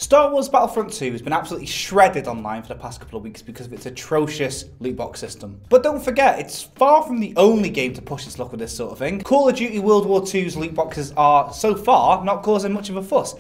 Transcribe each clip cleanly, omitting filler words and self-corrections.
Star Wars Battlefront 2 has been absolutely shredded online for the past couple of weeks because of its atrocious loot box system. But don't forget, it's far from the only game to push its luck with this sort of thing. Call of Duty WW2's loot boxes are, so far, not causing much of a fuss.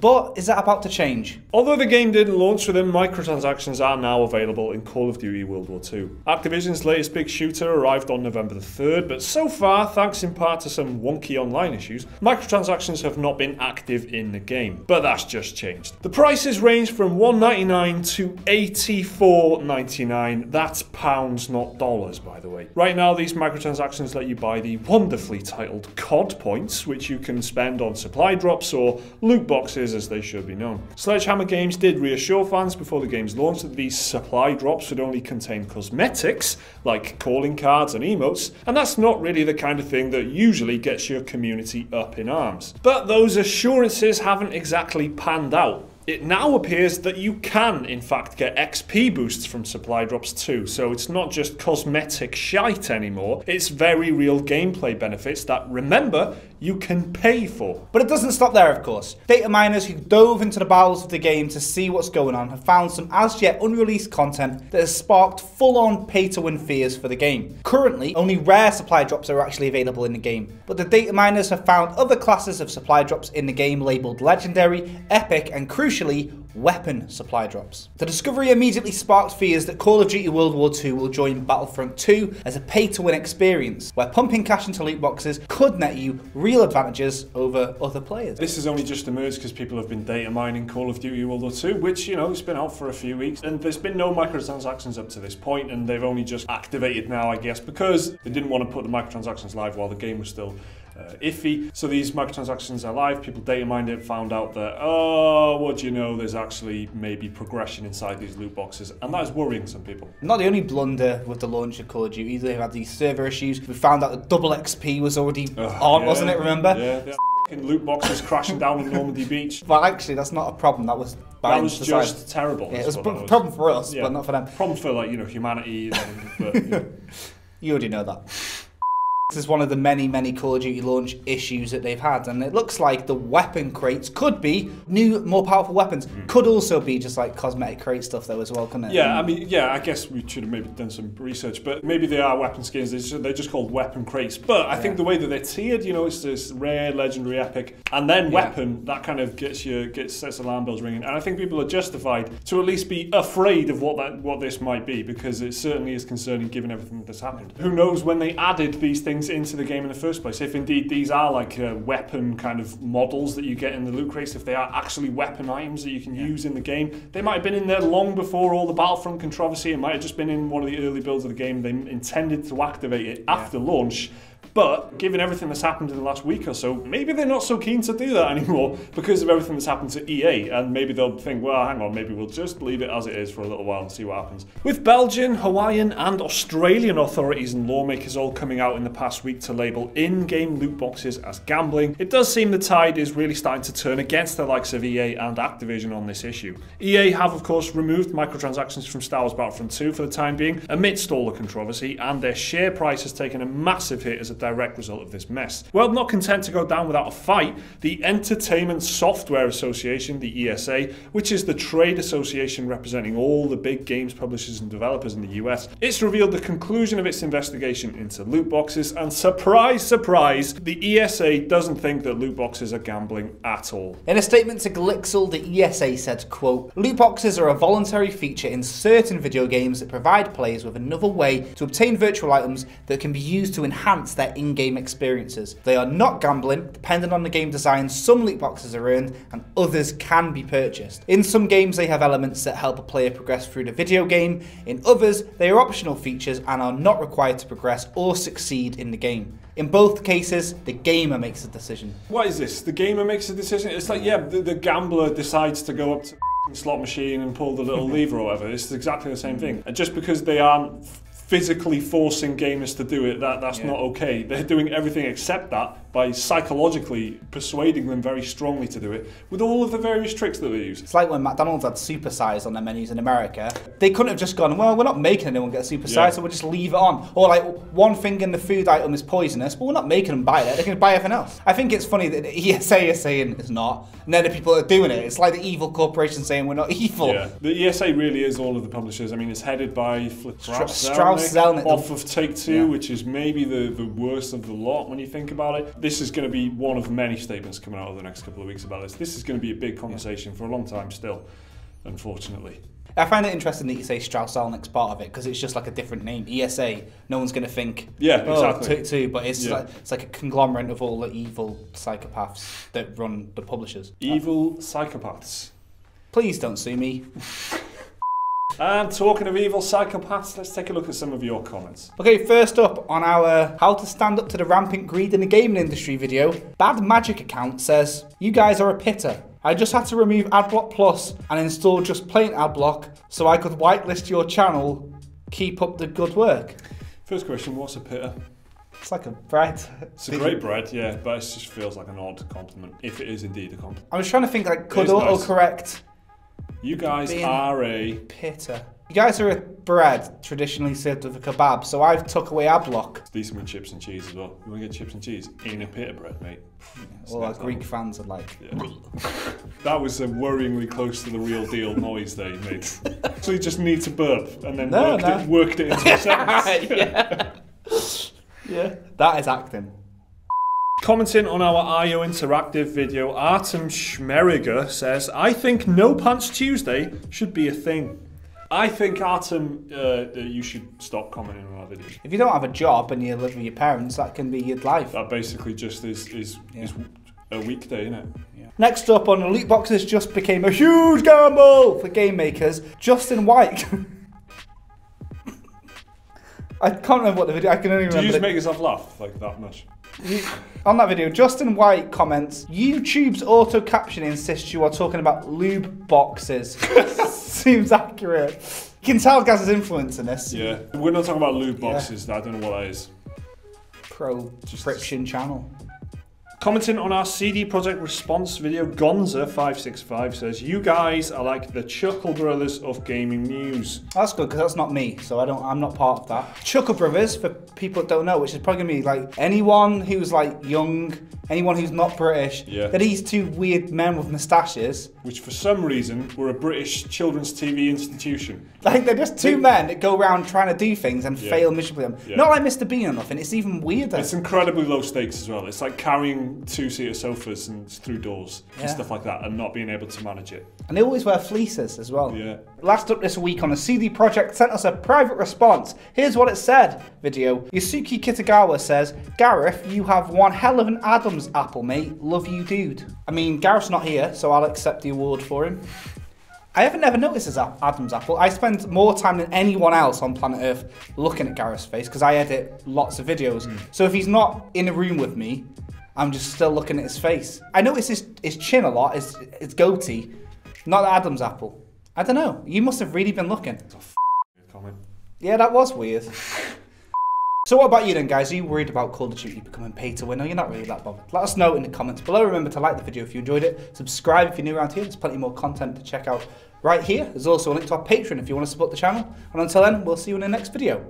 But is that about to change? Although the game didn't launch for them, microtransactions are now available in Call of Duty WW2. Activision's latest big shooter arrived on November the 3rd, but so far, thanks in part to some wonky online issues, microtransactions have not been active in the game. But that's just changed. The prices range from $1.99 to $84.99. That's pounds, not dollars, by the way. Right now, these microtransactions let you buy the wonderfully titled CoD points, which you can spend on supply drops or loot boxes, as they should be known. Sledgehammer Games did reassure fans before the game's launch that these supply drops would only contain cosmetics, like calling cards and emotes, and that's not really the kind of thing that usually gets your community up in arms. But those assurances haven't exactly panned out. It now appears that you can, in fact, get XP boosts from supply drops too, so it's not just cosmetic shite anymore, it's very real gameplay benefits that, remember, you can pay for. But it doesn't stop there, of course. Data miners who dove into the bowels of the game to see what's going on have found some as yet unreleased content that has sparked full-on pay-to-win fears for the game. Currently, only rare supply drops are actually available in the game, but the data miners have found other classes of supply drops in the game labelled legendary, epic, and crucially, weapon supply drops. The discovery immediately sparked fears that Call of Duty WW2 will join Battlefront 2 as a pay-to-win experience, where pumping cash into loot boxes could net you real advantages over other players. This has only just emerged because people have been data mining Call of Duty WW2, which, you know, it's been out for a few weeks, and there's been no microtransactions up to this point, and they've only just activated now, I guess, because they didn't want to put the microtransactions live while the game was still iffy. So these microtransactions are live, people data mined it, found out that, oh, what do you know, there's actually maybe progression inside these loot boxes, and that is worrying some people. Not the only blunder with the launch of Call of Duty, they had these server issues. We found out that double XP was already on, wasn't it, remember? Yeah, the loot boxes crashing down on Normandy Beach. Well, actually, that's not a problem, that was just terrible. Yeah, it was a problem for us, but not for them. Problem for, like, you know, humanity, but, you know. You already know that. This is one of the many Call of Duty launch issues that they've had, and it looks like the weapon crates could be new, more powerful weapons. Could also be just like cosmetic crate stuff though as well, couldn't it? Yeah, I mean, yeah, I guess we should have maybe done some research, but maybe they are weapon skins, they're just called weapon crates. But I think the way that they're tiered, you know, it's this rare, legendary, epic, and then weapon, that kind of sets alarm bells ringing. And I think people are justified to at least be afraid of what this might be, because it certainly is concerning given everything that's happened. Who knows when they added these things into the game in the first place, if indeed these are like weapon kind of models that you get in the loot crates, if they are actually weapon items that you can use in the game. They might have been in there long before all the Battlefront controversy. It might have just been in one of the early builds of the game. They intended to activate it after launch. But given everything that's happened in the last week or so, maybe they're not so keen to do that anymore because of everything that's happened to EA, and maybe they'll think, well, hang on, maybe we'll just leave it as it is for a little while and see what happens. With Belgian, Hawaiian and Australian authorities and lawmakers all coming out in the past week to label in-game loot boxes as gambling, it does seem the tide is really starting to turn against the likes of EA and Activision on this issue. EA have, of course, removed microtransactions from Star Wars Battlefront 2 for the time being, amidst all the controversy, and their share price has taken a massive hit as a direct result of this mess. Well, not content to go down without a fight, the Entertainment Software Association, the ESA, which is the trade association representing all the big games publishers and developers in the US, it's revealed the conclusion of its investigation into loot boxes, and surprise, surprise, the ESA doesn't think that loot boxes are gambling at all. In a statement to Glixel, the ESA said, quote, "Loot boxes are a voluntary feature in certain video games that provide players with another way to obtain virtual items that can be used to enhance their in-game experiences. They are not gambling. Depending on the game design, some loot boxes are earned and others can be purchased. In some games, they have elements that help a player progress through the video game. In others, they are optional features and are not required to progress or succeed in the game. In both cases, the gamer makes the decision." What is this? The gamer makes a decision? It's like, yeah, the gambler decides to go up to the slot machine and pull the little lever or whatever. It's exactly the same thing. And just because they aren't physically forcing gamers to do it, that's not okay. They're doing everything except that by psychologically persuading them very strongly to do it with all of the various tricks that they use. It's like when McDonald's had supersize on their menus in America. They couldn't have just gone, well, we're not making anyone get supersize, so we'll just leave it on. Or like, one thing in the food item is poisonous, but we're not making them buy it. They can buy everything else. I think it's funny that the ESA is saying it's not, and then the people that are doing it. It's like the evil corporation saying we're not evil. Yeah, the ESA really is all of the publishers. I mean, it's headed by Strauss Zelnick off of Take-Two, which is maybe the worst of the lot when you think about it. This is going to be one of many statements coming out over the next couple of weeks about this. This is going to be a big conversation for a long time still, unfortunately. I find it interesting that you say Strauss Zelnick's part of it, because it's just like a different name. ESA, no one's going to think, exactly. Take-Two, but it's like a conglomerate of all the evil psychopaths that run the publishers. Evil psychopaths. Please don't sue me. And talking of evil psychopaths, let's take a look at some of your comments. Okay, first up on our How to Stand Up to the Rampant Greed in the Gaming Industry video, Bad Magic account says, you guys are a pitter. I just had to remove Adblock Plus and install just plain Adblock so I could whitelist your channel. Keep up the good work. First question, what's a pitter? It's like a bread. It's a great bread, yeah, but it just feels like an odd compliment, if it is indeed a compliment. I was trying to think, like, could autocorrect... You guys are a pitter. You guys are a bread traditionally served with a kebab, so I've took away Adblock. It's decent with chips and cheese as well. You want to get chips and cheese in a pita bread, mate? All our Greek fans are like... Yeah. That was a worryingly close to the real deal noise there, mate. So you just need to burp and then worked it into a sentence. Yeah, that is acting. Commenting on our IO Interactive video, Artem Schmeriger says, I think No Pants Tuesday should be a thing. I think, Artem, you should stop commenting on our videos. If you don't have a job and you live with your parents, that can be your life. That basically just is a weekday, isn't it? Yeah. Next up on the loot boxes just became a huge gamble for game makers. Justin White. I can't remember what the video, I can only remember. Do you just make yourself laugh like that much? On that video, Justin White comments, YouTube's auto captioning insists you are talking about lube boxes. Seems accurate. You can tell Gaz's influence in this. Yeah, we're not talking about lube boxes. I don't know what that is. Pro-friction channel. Commenting on our CD Projekt response video, Gonza565 says, you guys are like the Chuckle Brothers of gaming news. That's good, because that's not me, so I'm not part of that. Chuckle Brothers, for people that don't know, which is probably going to be like anyone who's like young, anyone who's not British, they're these two weird men with moustaches. Which for some reason were a British children's TV institution. Like they're just two men that go around trying to do things and fail miserably. Not like Mr. Bean or nothing, it's even weirder. It's incredibly low stakes as well. It's like carrying two-seater sofas and through doors and stuff like that and not being able to manage it. And they always wear fleeces as well. Yeah. Last up this week on a CD Projekt sent us a private response. Here's what it said. Video. Yasuki Kitagawa says, Gareth, you have one hell of an Adam's apple, mate. Love you, dude. I mean, Gareth's not here, so I'll accept the award for him. I haven't ever noticed his Adam's apple. I spend more time than anyone else on planet Earth looking at Gareth's face because I edit lots of videos. So if he's not in a room with me, I'm just still looking at his face. I notice his chin a lot, his goatee, not the Adam's apple. I don't know. You must have really been looking. That's a comment. Yeah, that was weird. So what about you then, guys? Are you worried about Call of Duty becoming pay to win, or you're not really that bothered? Let us know in the comments below. Remember to like the video if you enjoyed it. Subscribe if you're new around here. There's plenty more content to check out right here. There's also a link to our Patreon if you want to support the channel. And until then, we'll see you in the next video.